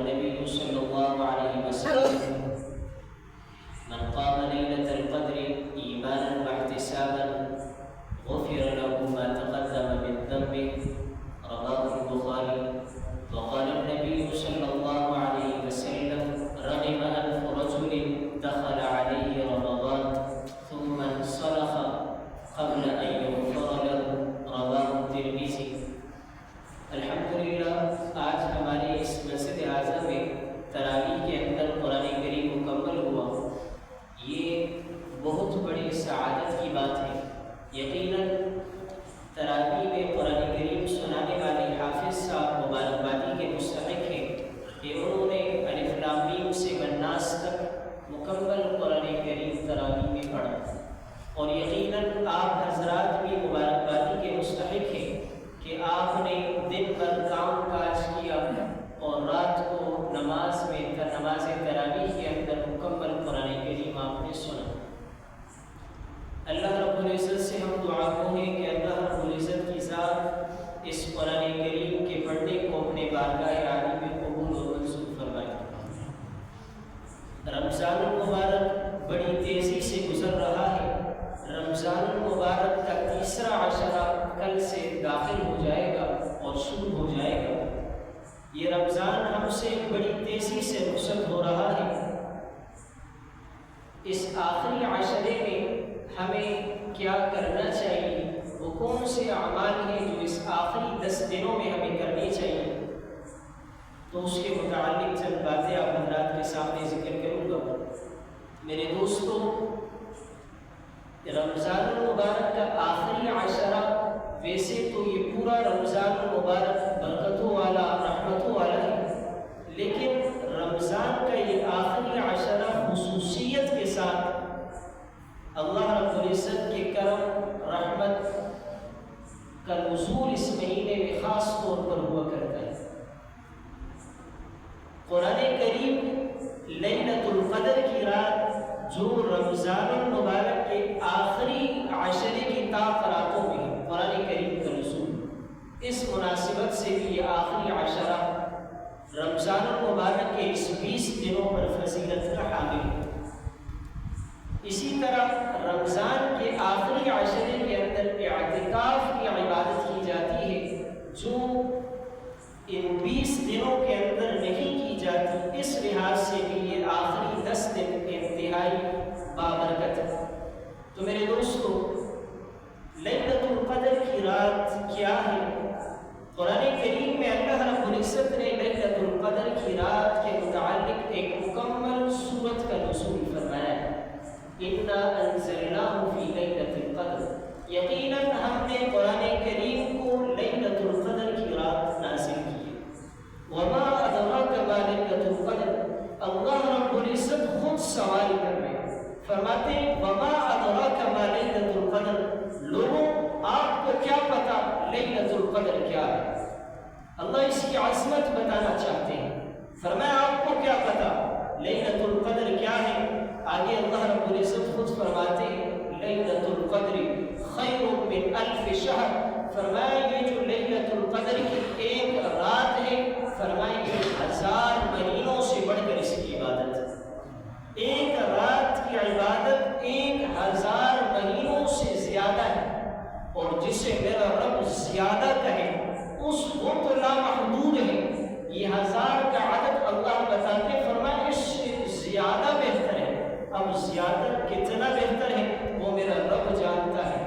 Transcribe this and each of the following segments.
النبي صلى الله عليه وسلم من قام ليلة القدر إيمانا واحتسابا غفر له ما تقدم من ذنبه رواه البخاري. وقال النبي صلى الله عليه وسلم رغم أنف رجل دخل عليه رمضان ثم انسلخ قبل أن يغفر له رواه الترمذي. الحمدللہ آج ہمارے اس مسجد اعظم میں تراویح کے اندر قرآن کریم مکمل ہوا. یہ بہت بڑی سعادت کی بات ہے. یقیناً تراویح میں قرآن کریم سنانے والے حافظ صاحب مبارکبادی کے مستحق ہیں کہ انہوں نے الف لام میم سے والناس تک مکمل قرآن کریم تراویح میں پڑھا، اور یقیناً آپ حضرات بھی مبارکبادی کے مستحق ہیں کہ آپ نے دن بھر کام کاج کیا اور رات کو نماز تراویح کے اندر مکمل قرآن کریم آپ نے سنا. اللہ رب العزت سے ہم دعا کو ہیں کہ اللہ رب العزت کی ذات اس قرآن کریم کے پڑھنے کو اپنے بارگاہ عالی میں قبول و منظور فرمائے. رمضان المبارک بڑی تیزی سے گزر رہا ہے. رمضان المبارک کا تیسرا عشرہ کل سے داخل ہو جائے گا اور شروع ہو جائے گا. یہ رمضان ہم سے بڑی تیزی سے رخصت ہو رہا ہے. اس آخری عشرے میں ہمیں کیا کرنا چاہیے، وہ کون سے اعمال ہیں جو اس آخری 10 دنوں میں ہمیں کرنی چاہیے، تو اس کے متعلق چند باتیں آپ حضرات کے سامنے ذکر کروں گا. میرے دوستو، رمضان المبارک کا آخری عشرہ ویسے تو یہ پورا رمضان المبارک برکتوں والا رحمتوں والا ہے، لیکن رمضان کا یہ آخری عشرہ خصوصیت کے ساتھ اللہ رب العزت کے کرم رحمت کا نزول اس مہینے میں خاص طور پر ہوا کرتا ہے. قرآن کریم لیلۃ القدر کی رات جو رمضان المبارک کے آخری عشرے کی راتوں میں قرآن کریم کا نزول، اس مناسبت سے بھی یہ آخری عشرہ رمضان المبارک کے اس 20 دنوں پر فضیلت کا حامل ہے. اسی طرح رمضان کے آخری عشرے کے اندر اعتکاف کی عبادت کی جاتی ہے جو ان 20 دنوں کے اندر نہیں کی جاتی. اس لحاظ سے بھی یہ آخری 10 دن انتہائی بابرکت ہے. تو میرے دوستو، لیلۃ القدر کی رات کیا ہے؟ قرآن کریم میں اللہ رب العزت نے لیلۃ القدر کی رات کے متعلق ایک مکمل سورت کا نزول فرمایا ہے. اِنَّا أَنزَلْنَاهُ فِي لَيْلَةِ الْقَدْرِ. یقیناً ہم نے قرآن کریم کو لیلۃ القدر کی رات نازل کی ہے. وَمَا أَدْرَاكَ مَا لَيْلَةُ الْقَدْرِ. اللہ رب العزت خود سوال کر رہے ہیں، فرماتے ہیں وَمَا أَدْرَاكَ مَا لَيْلَةُ الْقَدْرِ. لوگوں، آپ کو کیا پتا لیلۃ القدر کیا ہے؟ اللہ اس کی عظمت بتانا چاہتے ہیں. فرمایا آپ کو کیا پتا لیلۃ القدر کیا ہے؟ آگے اللہ رب العزت خود فرماتے ہیں لیلۃ القدر خیر من 1000 شہر. فرمایا یہ جو لیلۃ القدر کی ایک رات ہے، فرمایا یہ 1000 مہینوں سے بڑھ کر اس کی عبادت ہے. ایک رات کی عبادت 1000 مہینوں سے زیادہ ہے، اور جسے میرا رب زیادہ کہے اس وہ تو لامحدود ہے. یہ 1000 کا عدد اللہ بتاتے، فرمایا اس سے زیادہ بہتر ہے. اب زیادہ کتنا بہتر ہے وہ میرا رب جانتا ہے.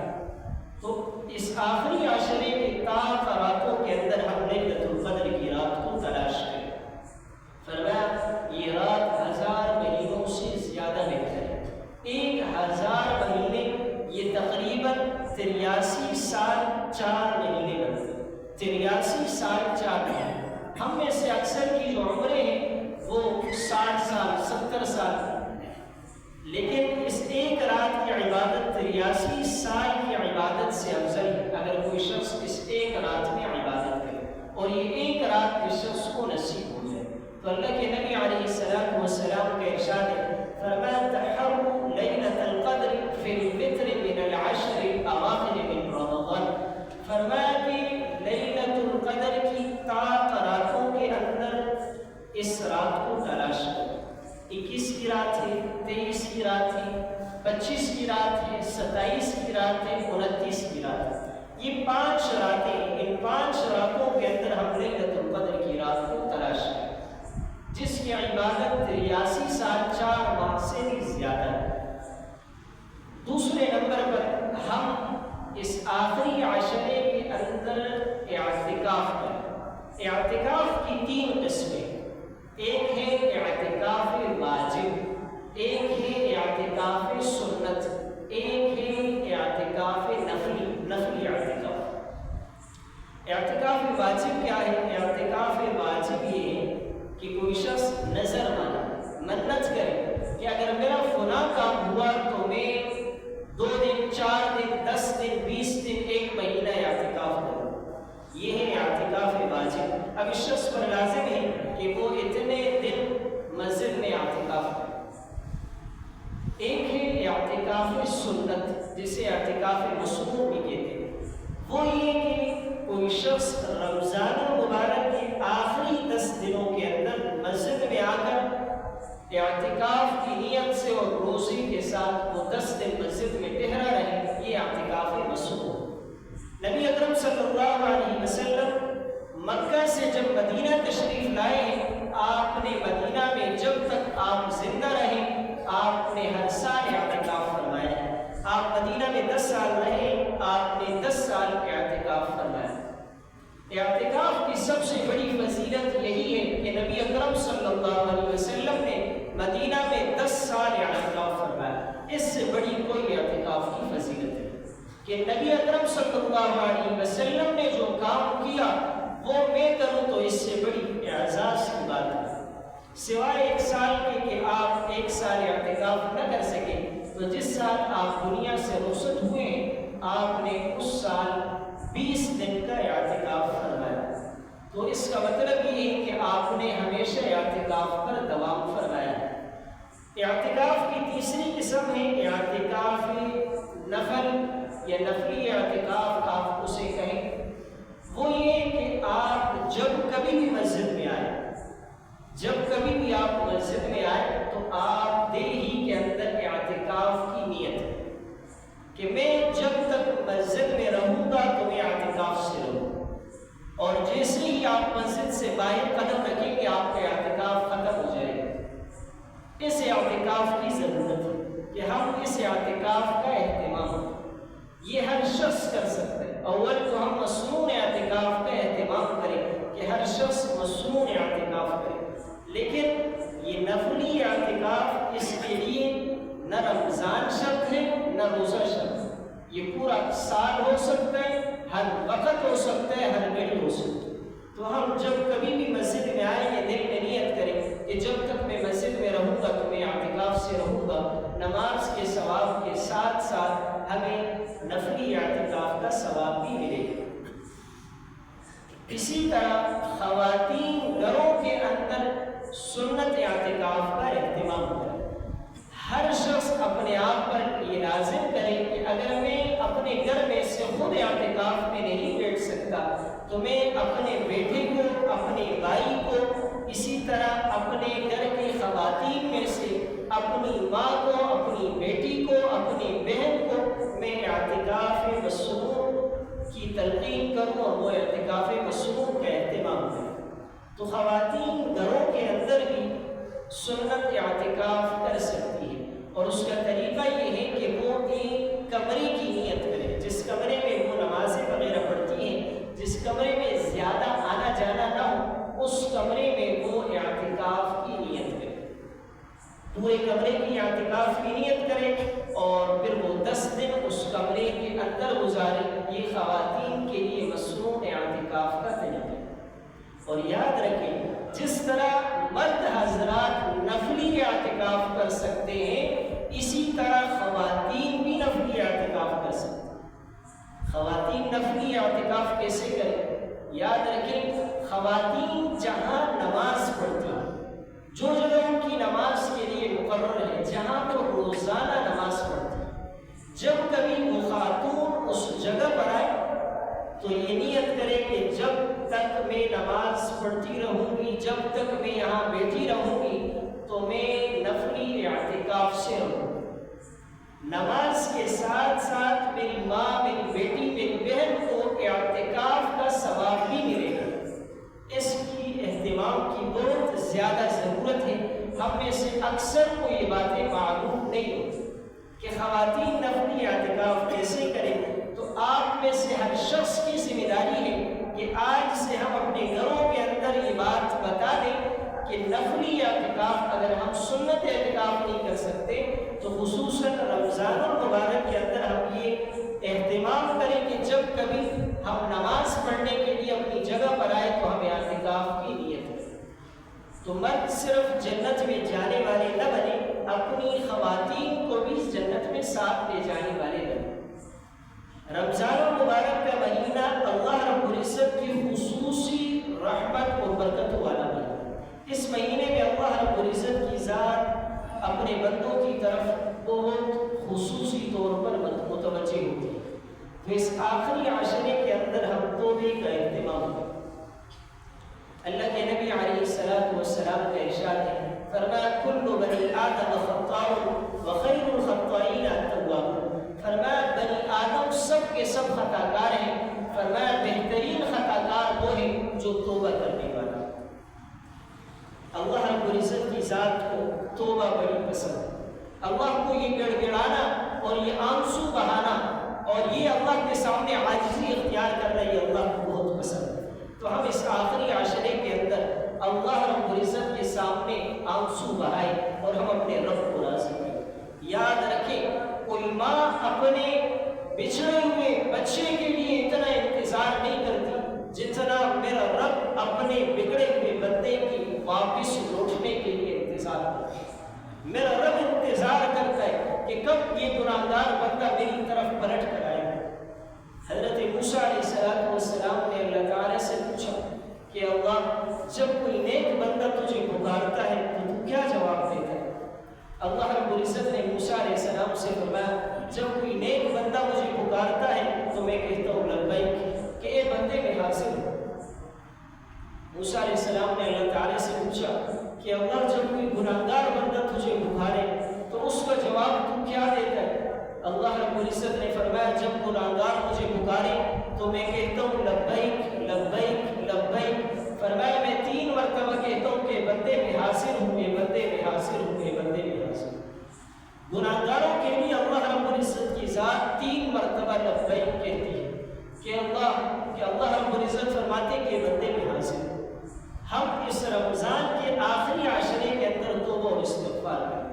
تو اس آخری عشرے کی راتوں کے اندر ہم لیلۃ القدر کی رات کو تلاش کریں. فرمایا یہ رات 1000 مہینوں سے زیادہ بہتر ہے. 1000 مہینے یہ تقریباً 83 سال 4 مہینے بنتے ہیں. 83 سال 4 مہینے. ہم میں سے اکثر کی جو عمریں ہیں وہ 60 سال 70 سال، لیکن اس ایک رات کی عبادت 83 سال کی عبادت سے افضل ہے اگر کوئی شخص اس ایک رات میں عبادت کرے، اور یہ ایک رات اس شخص کو نصیب ہو جائے. تو اللہ کے نبی علیہ السلام کا ارشاد ہے، فرمایا تحروا لیلۃ القدر فی الوتر من العشر الاواخر من رمضان. فرمایا کہ لیلۃ القدر کی راتوں کے اندر اس رات کو تلاش کرو۔ 21 کی رات ہے، 23 کی رات ہے، 25 کی رات ہے، 27 کی رات ہے، 29 کی رات ہے۔ یہ 5 راتیں، ان 5 راتوں کے اندر ہم لیلۃ القدر کی رات کو تلاش کریں، جس کی عبادت 83 سال 4 ماہ سے بھی زیادہ ہے۔ دوسرے نمبر پر ہم اس آخری عشرے کے اندر اعتکاف کریں۔ اعتکاف کی 3 قسمیں، ایک ہے اعتکاف واجب، ایک ہے اعتکاف سنت، ایک ہے اعتکاف نفلی اعتکاف۔ اعتکاف واجب کیا ہے؟ اعتکاف واجب یہ ہے کہ کوئی شخص نظر مانے، منت کرے کہ اگر میرا فلاں کام ہوا تو میں 2 دن، 4 دن، 10 دن، 20 دن، 1 مہینہ اعتکاف کروں۔ یہ ہے اعتکاف واجب۔ اب اس شخص پر لازم ہے کہ وہ اتنے دن مسجد میں اعتکاف کرے۔ ایک ہے اعتکاف سنت، جسے اعتکاف مسنون بھی کہتے ہیں۔ وہ یہ کہ کوئی شخص رمضان المبارک کے آخری 10 دنوں کے اندر مسجد میں آ کر اعتکاف کی نیت سے اور روزے کے ساتھ وہ 10 دن مسجد میں ٹہرا رہے، یہ اعتکاف مسنون۔ نبی اکرم صلی اللہ علیہ وسلم مکہ سے جب مدینہ تشریف لائے ہیں، آپ نے مدینہ میں جب تک آپ زندہ رہے آپ نے ہر سال اعتکاف فرمایا ہے۔ آپ مدینہ میں 10 سال رہے، آپ نے 10 سال اعتکاف فرمایا۔ اعتکاف کی سب سے بڑی فضیلت یہی ہے کہ نبی اکرم صلی اللہ علیہ وسلم نے مدینہ میں 10 سال اعتکاف فرمایا۔ اس سے بڑی کوئی اعتکاف کی فضیلت ہے کہ نبی اکرم صلی اللہ علیہ وسلم نے جو کام کیا وہ میں کروں تو اس سے بڑی اعزاز کی بات ہے۔ سوائے 1 سال کے کہ آپ 1 سال اعتکاف نہ کر سکے، تو جس سال آپ دنیا سے رخصت ہوئے آپ نے اس سال 20 دن کا اعتکاف فرمایا۔ تو اس کا مطلب یہ ہے کہ آپ نے ہمیشہ اعتکاف پر دوام فرمایا ہے۔ اعتکاف کی تیسری قسم ہے اعتکاف نفل یا نفلی اعتکاف آپ اسے کہیں۔ وہ یہ کہ آپ جب کبھی بھی مسجد میں آئے، جب کبھی بھی آپ مسجد میں آئے تو آپ دل ہی کے اندر اعتکاف کی نیت ہے کہ میں جب تک مسجد میں رہوں گا تو میں اعتکاف سے رہوں، اور جیسے ہی آپ مسجد سے باہر قدم رکھیں گے آپ کا اعتکاف ختم ہو جائے گا۔ اس اعتکاف کی ضرورت ہے کہ ہم اس اعتکاف کا اہتمام کریں۔ یہ ہر شخص کر سکتا ہے۔ اول تو ہم مسنون اعتکاف کا اہتمام کریں کہ ہر شخص مسنون اعتکاف کرے، لیکن یہ نفلی اعتکاف اس کے لیے نہ رمضان شرط ہے نہ روزہ شرط ہے۔ یہ پورا سال ہو سکتا ہے، ہر وقت ہو سکتا ہے، ہر گھڑی ہو سکتا ہے۔ تو ہم جب کبھی بھی مسجد میں آئیں گے دل میں نیت کریں کہ جب تک میں مسجد میں رہوں گا تو میں اعتکاف سے رہوں گا۔ نماز کے ثواب کے ساتھ ساتھ ہمیں نفلی اعتکاف کا ثواب بھی ملے گا۔ اسی طرح خواتین گھروں کے اندر سنت اعتکاف کا اہتمام کریں۔ ہر شخص اپنے آپ پر یہ لازم کرے کہ اگر میں اپنے گھر میں سے خود اعتکاف میں نہیں بیٹھ سکتا تو میں اپنے بیٹے کو، اپنے بھائی کو، اسی طرح اپنے گھر کی خواتین میں سے اپنی ماں کو، اپنی بیٹی کو، اپنی بہن کو میں اعتکاف مسنون کی تلقین کروں اور وہ اعتکاف مسنون کا اہتمام کریں۔ تو خواتین گھروں کے اندر بھی سنت اعتکاف کر سکتی ہے، اور اس کا طریقہ یہ ہے کہ وہ ایک کمرے کی نیت کرے، جس کمرے میں وہ نمازیں وغیرہ پڑھتی ہیں، جس کمرے میں زیادہ آنا جانا نہ ہو، اس کمرے میں وہ اعتکاف کی نیت کرے، پورے کمرے کی اعتکاف کی نیت کرے اور پھر وہ 10 دن اس کمرے کے اندر گزارے۔ یہ خواتین کے لیے مسنون اعتکاف کا طریقہ ہے۔ اور یاد رکھیں جس طرح مرد حضرات نفلی اعتکاف کر سکتے ہیں، اسی طرح خواتین بھی نفلی اعتکاف کر سکتے ہیں۔ خواتین نفلی اعتکاف کیسے کریں؟ یاد رکھیں خواتین جہاں نماز پڑھتی ہیں، جو جگہ ان کی نماز کے لیے مقرر ہے، جہاں وہ روزانہ نماز پڑھتی ہیں، جب کبھی وہ خاتون اس جگہ پر آئے تو یہ نیت کرے کہ جب تک میں نماز پڑھتی رہوں گی جب تک میں یہاں بیٹھی رہوں گی تو میں نفلی اعتکاف سے رہوں گی، نماز کے ساتھ ساتھ میری ماں، میری بیٹی، میری بہن کو اعتکاف کا ثواب بھی ملے گا۔ اس کی اہتمام کی بہت زیادہ ضرورت ہے۔ ہم میں سے اکثر کو یہ باتیں معلوم نہیں ہوتی کہ خواتین نفلی اعتکاف کیسے کریں۔ تو آپ میں سے ہر شخص کی ذمہ داری ہے کہ آج سے ہم اپنے گھروں کے اندر یہ بات بتا دیں کہ نفلی اعتکاف اگر ہم سنت اعتکاف نہیں کر سکتے تو خصوصاً رمضان المبارک کے اندر ہم یہ اہتمام کریں کہ جب کبھی ہم نماز پڑھنے کے لیے اپنی جگہ پر آئے تو ہمیں اعتکاف کی نیت کریں۔ تو مرد صرف جنت میں جانے والے نہ بنے، اپنی خواتین کو بھی اس جنت میں ساتھ لے جانے والے بنے۔ رمضان المبارک کا مہینہ اللہ رب العزت کی خصوصی رحمت و برکت والا مہینہ۔ اس مہینے میں اللہ رب العزت کی ذات اپنے بندوں کی طرف بہت خصوصی طور پر متوجہ ہوتی ہے۔ تو اس آخری عشرے کے اندر ہم توبے کا اہتمام کریں۔ اللہ کے نبی علیہ السلام کا ارشاد ہے، فرمایا کل بنی آدم خطاء وخیر الخطائین التوابون۔ فرمایا بنی آدم سب کے سب خطا کار ہیں، فرمایا بہترین خطا کار وہ ہے جو توبہ کرنے والا۔ اللہ رب العزت کی ذات کو توبہ بڑی پسند ہے۔ اللہ کو یہ گڑ گڑانا اور یہ آنسو بہانا اور یہ اللہ کے سامنے عاجزی اختیار کرنا یہ اللہ کو بہت پسند ہے۔ تو ہم اس آخری عشرے کے اندر اللہ رب العزت کے سامنے آنسو بہائے اور ہم اپنے رب کو راضی کریں۔ یاد رکھیں، کوئی ماں اپنے بچھڑے ہوئے بچے کے لیے اتنا انتظار نہیں کرتی جتنا میرا رب اپنے بگڑے ہوئے بندے کی واپس لوٹنے کے لیے انتظار کرتا ہے۔ میرا رب انتظار کرتا ہے کہ کب یہ گناہگار بندہ میری طرف پلٹ کر آئے گا۔ حضرت موسیٰ علیہ السلام نے اللہ تعالیٰ سے پوچھا کہ اللہ جب کوئی نیک بندہ تجھے پکارتا ہے تو تو کیا جواب دیتا ہے؟ اللہ رب العزت نے موسیٰ علیہ السلام سے فرمایا جب کوئی نیک بندہ مجھے پکارتا ہے تو میں کہتا ہوں لبیک، کہ اے بندے میں حاضر ہوں۔ موسیٰ علیہ السلام نے اللہ تعالیٰ سے پوچھا کہ اللہ جب کوئی گناہگار بندہ تجھے پکارے تو اس کا جواب تو کیا دیتا ہے؟ اللہ رب العزت نے فرمایا جب گناہگار مجھے پکارے تو میں کہتا ہوں لبیک لبیک لبیک۔ فرمایا میں 3 مرتبہ کہتا ہوں کہ بندے میں حاضر ہوں، اے بندے میں حاضر ہوں، اے بندے میں حاضر ہوں۔ گناہگاروں کے لیے اللہ رب العزت کی ذات 3 مرتبہ لبیک کہتی ہے کہ اللہ رب العزت فرماتے کہ بندے میں حاضر ہوں۔ ہم اس رمضان کے آخری عشرے کے اندر توبہ اور استغفار کریں۔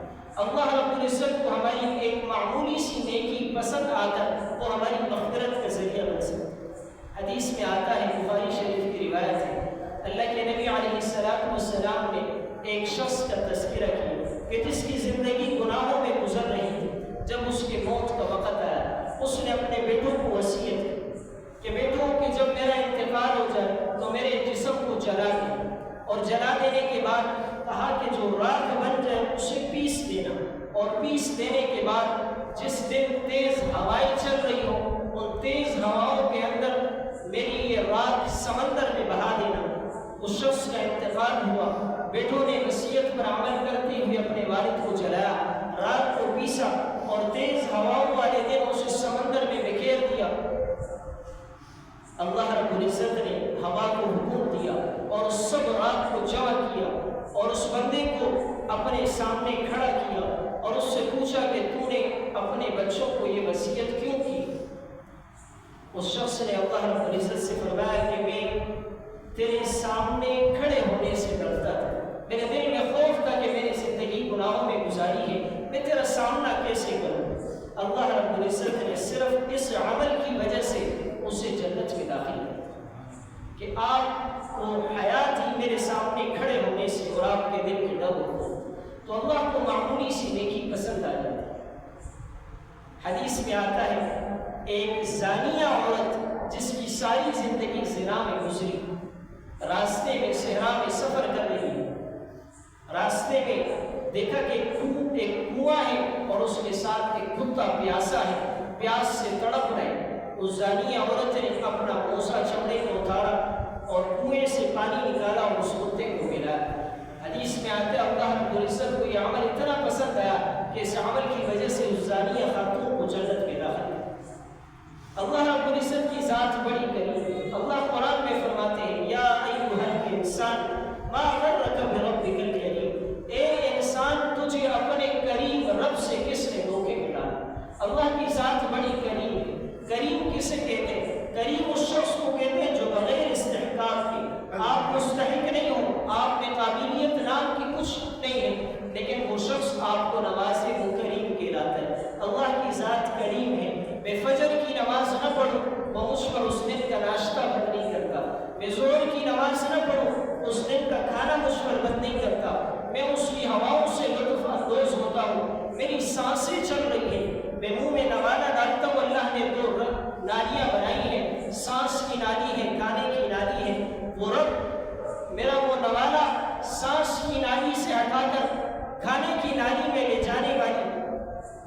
اللہ رب العزت کو ہماری ایک معمولی سی نیکی پسند آ کر وہ ہماری مغفرت کا ذریعہ بن سکتی ہے۔ حدیث میں آتا ہے، بخاری شریف کی روایت ہے، اللہ کے نبی علیہ السلام نے ایک شخص کا تذکرہ کیا کہ جس کی زندگی گناہوں میں گزر رہی تھی۔ جب اس کے موت کا وقت آیا اس نے اپنے بیٹوں کو وصیت کی کہ بیٹوں کہ جب میرا انتقال ہو جائے تو میرے جسم کو جلا دیں، اور جلا دینے کے بعد کہا کہ جو راکھ بن جائے اسے پیس دینا، اور پیس دینے کے بعد جس دن تیز ہوائیں چل رہی ہوں ان تیز ہواؤں کے اندر میری یہ راکھ سمندر میں بہا دینا۔ اس شخص کا انتقال ہوا، بیٹوں نے وصیت پر عمل کرتے ہوئے اپنے والد کو جلایا، راکھ کو پیسا اور تیز ہواؤں والے دن اسے سمندر میں بکھیر دیا۔ اللہ رب العزت نے ہوا کو حکم دیا اور اس سب راکھ کو جمع کیا اور اس بندے کو اپنے سامنے کھڑا کیا اور اس سے پوچھا کہ تو نے اپنے بچوں کو یہ وصیت کیوں کی؟ اس شخص نے اللہ رب العزت سے فرمایا کہ میں تیرے سامنے کھڑے ہونے سے ڈرتا تھا، میرے دل میں خوف تھا کہ میری زندگی گناہوں میں گزاری ہے، میں تیرا سامنا کیسے کروں؟ اللہ رب العزت نے صرف اس عمل کی وجہ سے اسے جنت میں داخل کیا کہ آپ کو حیات ہی میرے سامنے کھڑے ہونے سے اور آپ کے دل میں ڈر ہو، تو اللہ کو معمولی سی نیکی پسند آ جاتی ہے۔ حدیث میں آتا ہے ایک زانیہ عورت جس کی ساری زندگی زنا میں گزری، راستے میں صحرا میں سفر کر رہی ہے، راستے میں دیکھا کہ ایک کنواں ہے اور اس کے ساتھ ایک کتا پیاسا ہے، پیاس سے تڑپ رہے۔ اس زانیہ عورت نے اپنا موزہ چمڑے کو اتارا اور کنویں سے پانی نکالا اور اس کتے کو پلایا۔ حدیث میں آتا ہے اللہ رب العزت کو یہ عمل اتنا پسند آیا کہ اس عمل کی وجہ سے اس زانیہ خاتون کو جنت میں داخل کیا۔ اللہ رب العزت کی ذات بڑی کریم، اللہ قرآن میں فرماتے ہیں یا ایھا الانسان ما غرک بربک الکریم، اے انسان تجھے اپنے کریم رب سے کس نے دھوکے میں ڈالا۔ اللہ کی ذات بڑی کریم ہے۔ کریم کسے کہتے ہیں؟ کریم اس شخص کو کہتے ہیں جو بغیر استحقاق کے، آپ مستحق نہیں ہو، آپ میں قابلیت نام کی کچھ نہیں ہے، لیکن وہ شخص آپ کو نوازے، وہ کریم کہلاتا ہے۔ اللہ کی ذات کریم ہے۔ میں فجر کی نماز نہ پڑھوں، وہ مجھ پر اس دن کا ناشتہ بند نہیں کرتا۔ میں ظہر کی نماز نہ پڑھوں، اس دن کا کھانا مجھ پر بند نہیں کرتا۔ میں اس کی ہواؤں سے لطف اندوز ہوتا ہوں، میری سانسیں چل رہی ہیں، میں منہ میں نوالا ڈالتا ہوں۔ اللہ نے دو نالیاں بنائی ہیں، سانس کی نالی ہے، کھانے کی نالی ہے۔ وہ رب میرا وہ نوالا سانس کی نالی سے ہٹا کر کھانے کی نالی میں لے جانے والی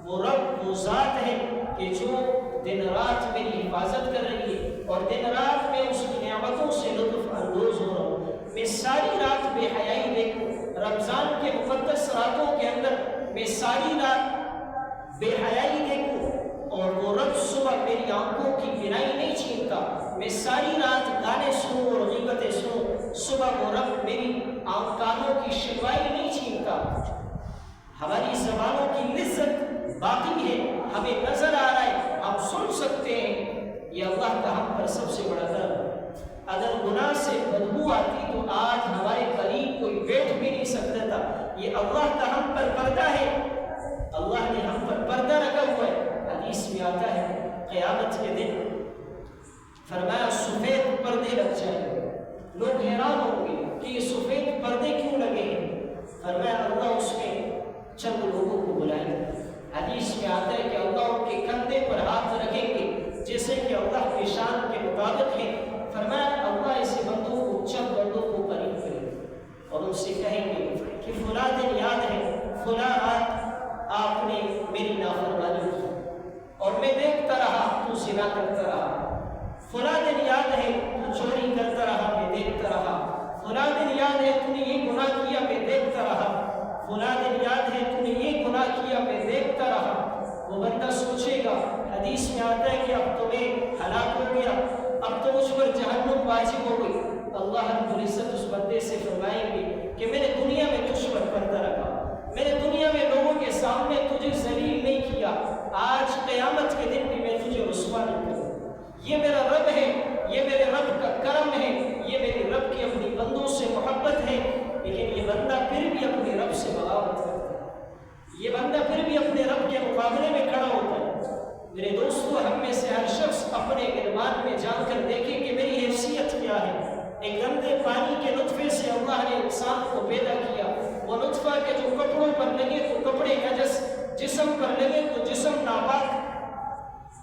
وہ رب، وہ ذات ہے کہ جو دن رات میری حفاظت کر رہی ہے، اور دن رات میں اس کی نعمتوں سے لطف اندوز ہو رہا ہوں۔ میں ساری رات بے حیائی دیکھوں، رمضان کے مقدس راتوں کے اندر میں ساری رات بے حیائی دیکھوں، اور وہ رب صبح میری آنکھوں کی بینائی نہیں چھینتا۔ میں ساری رات گانے سنوں اور غیبتیں سنوں، صبح وہ رب میری کانوں کی شنوائی نہیں چھینتا۔ ہماری زبانوں کی لذت باقی ہے، ہمیں نظر آ رہا ہے، ہم سن سکتے ہیں، یہ اللہ کا ہم پر سب سے بڑا کرم ہے۔ اگر گناہ سے بدبو آتی تو آج ہمارے قریب کوئی بیٹھ بھی نہیں سکتا تھا۔ یہ اللہ کا ہم پر پردہ ہے، اللہ نے ہم پر پردہ رکھا ہوا ہے۔ حدیث میں آتا ہے قیامت کے دن فرمایا سفید پردے لگ جائیں گے، لوگ حیران ہوں گے کہ یہ سفید پردے کیوں لگے ہیں۔ فرمایا اللہ اس میں چند لوگوں کو بلائیں گے۔ حدیث میں آتا ہے کہ اللہ ان کے کندھے پر ہاتھ رکھیں گے جیسے کہ اللہ کے شان کے مطابق ہے۔ فرمایا اللہ ایسے بندوں کو، چند بندوں کو قریب کرے اور ان سے کہیں گے کہ فلاں دن یاد ہے، فلاں رات آپ نے میری نافرمانی کی اور میں دیکھتا رہا تو زنا کرتا رہا، فلاں دن یاد ہے تو چوری کرتا رہا، میں دیکھتا رہا، فلاں دن یاد ہے تو نے یہ گناہ کیا، میں دیکھتا رہا، فلاں دن یاد ہے تو نے یہ گناہ کیا، میں دیکھتا رہا۔ وہ بندہ سوچے گا، حدیث میں آتا ہے کہ اب تو میں ہلاک ہو گیا، اب تو مجھ پر جہنم واجب ہو گئی۔ اللہ رب العزت اس بندے سے فرمائیں گے کہ میں نے دنیا میں تجھ پر پردہ رکھا، میں نے دنیا میں لوگوں کے سامنے تجھے ذلیل نہیں کیا، آج قیامت کے دن بھی میں تجھے رسوا نہیں کروں۔ یہ میرا رب ہے، یہ میرے رب کا کرم ہے، یہ میرے رب کی اپنی بندوں سے محبت ہے۔ لیکن یہ بندہ پھر بھی اپنے رب سے بغاوت کرتا ہے، یہ بندہ پھر بھی اپنے رب کے مقابلے میں کھڑا ہوتا ہے۔ میرے دوستو، ہم میں سے ہر شخص اپنے ایمان میں جان کر دیکھے کہ میری حیثیت کیا ہے۔ ایک گندے پانی کے نطفے سے اللہ نے انسان کو پیدا کیا، وہ نطفہ کے جو کپڑوں پر لگے تو کپڑے نجس، جسم پر لگے تو جسم ناپاک،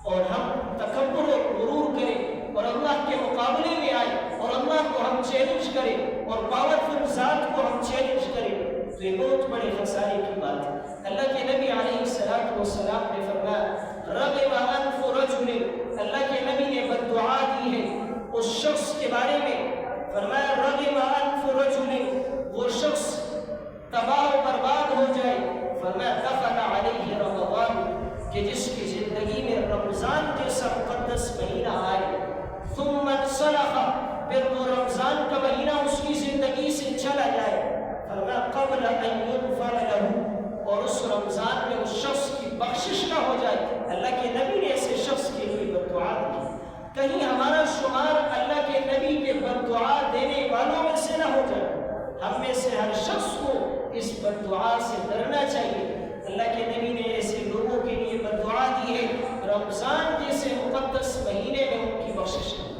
اور ہم تکبر اور غرور کریں اور اللہ کے مقابلے میں آئے اور اللہ کو ہم چیلنج کریں اور پاورفل ذات کو ہم چیلنج کریں، تو یہ بہت بڑے خسارے کی بات ہے۔ اللہ کے نبی علیہ السلام نے فرمایا رغم انف رجل، اللہ کے نبی نے بد دعا دی ہے اس شخص کے بارے میں، فرمایا رغم انف رجل، وہ شخص تباہ و برباد ہو جائے، فرمایا دخل علیہ رمضان، کہ جس کی زندگی میں رمضان جیسا مقدس مہینہ آئے، ثم انسلخ، پھر وہ رمضان کا مہینہ اس کی زندگی سے چلا جائے، فرمایا قبل ان یغفر لہ، اور اس رمضان میں اس شخص کی بخشش نہ ہو جائے۔ اللہ کے نبی نے ایسے شخص کے لیے بد دعا دی۔ کہیں ہمارا شمار اللہ کے نبی کے بد دعا دینے والوں میں سے نہ ہو جائے۔ ہم میں سے ہر شخص کو اس بد دعا سے ڈرنا چاہیے۔ اللہ کے نبی نے ایسے لوگوں کے لیے بد دعا دی ہے، رمضان جیسے مقدس مہینے میں ان کی بخشش ہے۔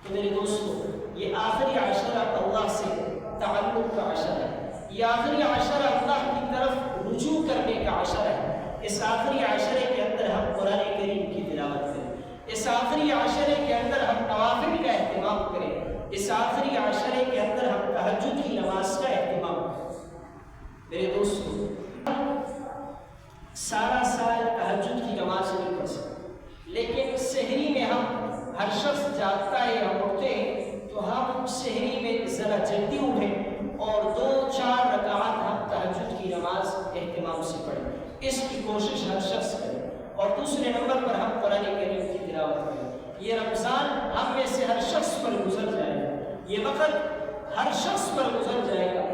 تو میرے دوستو، یہ آخری عشرہ اللہ سے تعلق کا عشرہ ہے، یہ آخری عشرہ اللہ کی طرف رجوع کرنے کا عشرہ ہے۔ اس آخری عشرے کے اندر ہم قرآن کریم کی تلاوت کریں، اس آخری عشرے کے اندر ہم نوافل کا اہتمام کریں، اس آخری عشرے کے اندر ہم تہجد کی نماز کا اہتمام کریں۔ میرے دوستو، سارا سال تہجد کی نماز نہیں پڑھ سکتے، لیکن سحری میں ہم ہر شخص جاگتا ہے، ہم اٹھتے ہیں تو اہتمام سے پڑھیں، اس کی کوشش ہر شخص کرے۔ اور دوسرے نمبر پر ہم قرآن کریم کی تلاوت کریں۔ یہ رمضان ہم میں سے ہر شخص پر گزر جائے گا، یہ وقت ہر شخص پر گزر جائے گا۔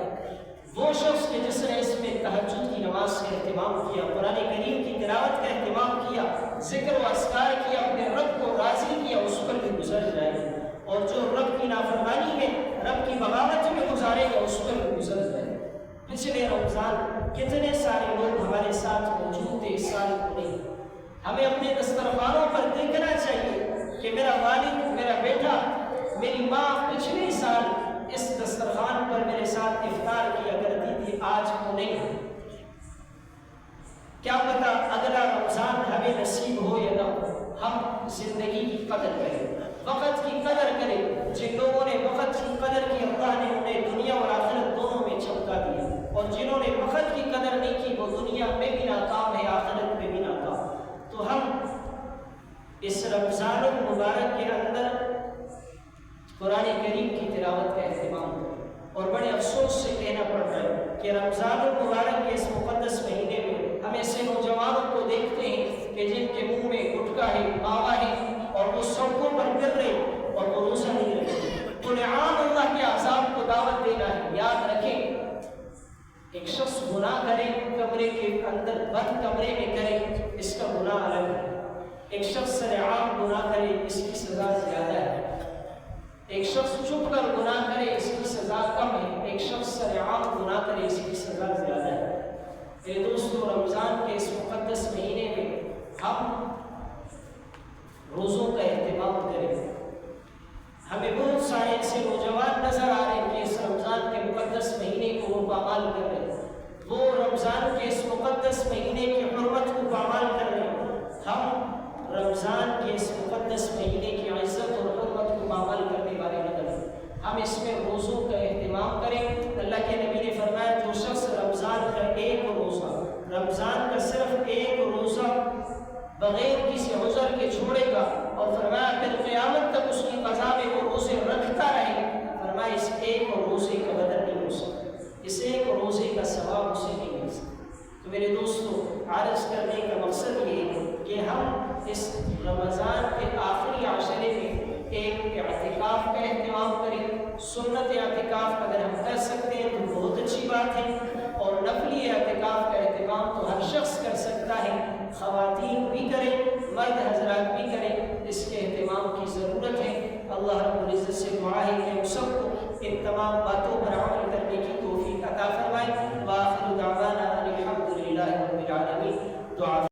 وہ شخص کہ جس نے اس میں تہجد کی نماز کا اہتمام کیا، قرآن کریم کی تلاوت کا اہتمام کیا، ذکر و اذکار کیا، اپنے رب کو راضی کیا، اس پر بھی گزر جائے گا۔ اور جو رب کی نافرمانی میں، رب کی بغاوت میں گزارے گا، اس پر بھی گزر جائے گا۔ پچھلے رمضان کتنے سارے لوگ ہمارے ساتھ موجود تھے، اس سال کو نہیں۔ ہمیں اپنے دسترخوانوں پر دیکھنا چاہیے کہ میرا والد، میرا بیٹا، میری ماں پچھلے سال اس دسترخوان پر میرے ساتھ افطار کیا کرتی تھی، آج کو نہیں۔ کیا پتہ اگلا رمضان ہمیں نصیب ہو یا نہ ہو۔ ہم زندگی کی قدر کریں، وقت کی قدر کریں۔ جن لوگوں نے وقت کی قدر کی، اللہ نے انہیں دنیا اور آخرت دونوں میں چمکا دیا، اور جنہوں نے وقت کی قدر نہیں کی، وہ دنیا میں بھی ناکام ہے، آخرت میں بھی ناکام۔ تو ہم اس رمضان المبارک کے اندر قرآن کریم کی تلاوت کا اہتمام کریں۔ اور بڑے افسوس سے کہنا پڑ رہا ہے کہ رمضان المبارک کے اس مقدس مہینے میں ہم ایسے نوجوانوں کو دیکھتے ہیں کہ جن کے منہ میں گٹکا ہے، ماوا ہے، اور وہ سڑکوں پر گر رہے اور وہ روزہ نہیں رکھتے۔ تو نعام اللہ کے عذاب کو دعوت دینا ہے۔ یاد رکھیں، ایک شخص گناہ کرے کمرے کے اندر، بند کمرے میں کرے، اس کا گناہ الگ ہے۔ ایک شخص سرعام گناہ کرے، اس کی سزا زیادہ ہے۔ ایک شخص چھپ کر گناہ کرے، اس کی سزا کم ہے۔ ایک شخص سرعام گناہ کرے، اس کی سزا زیادہ ہے۔ میرے دوستو، رمضان کے اس مقدس مہینے میں ہم روزوں کا اہتمام کریں۔ ہمیں بہت سارے ایسے نوجوان نظر آ رہے ہیں کہ اس رمضان کے مقدس مہینے کو وہ پامال کر رہے ہیں، وہ رمضان کے اس مقدس مہینے کی حرمت کو پامال کر رہے ہیں۔ ہم رمضان کے اس مقدس مہینے کی عزت اور حرمت کو پامال کرنے والے نہ بنیں۔ ہم اس میں روزوں کا اہتمام کریں۔ اللہ کے نبی نے فرمایا، جو شخص رمضان کا ایک روزہ، رمضان کا صرف ایک روزہ بغیر کسی عذر کے چھوڑے گا، اور فرمایا پھر قیامت تک اس کی قضا میں وہ روزے رکھتا رہے، فرمایا اس ایک روزے کا بدل نہیں ہو سکتا، اس ایک روزے کا ثواب اسے نہیں مل سکتا۔ تو میرے دوستو، عرض کرنے کا مقصد یہ ہے کہ ہم اس رمضان کے آخری عشرے میں ایک اعتکاف کا اہتمام کریں۔ سنت اعتکاف اگر ہم کر سکتے ہیں تو بہت اچھی بات ہے، اور نفلی اعتکاف کا اہتمام تو ہر شخص کر سکتا ہے، خواتین بھی کریں، مرد حضرات بھی کریں، اس کے اہتمام کی ضرورت ہے۔ اللہ رب العزت سے دعا ہے کہ ہم سب کو ان تمام باتوں پر عمل کرنے کی توفیق عطا فرمائے۔ وآخر دعوانا ان الحمد للہ رب العالمین۔ دعا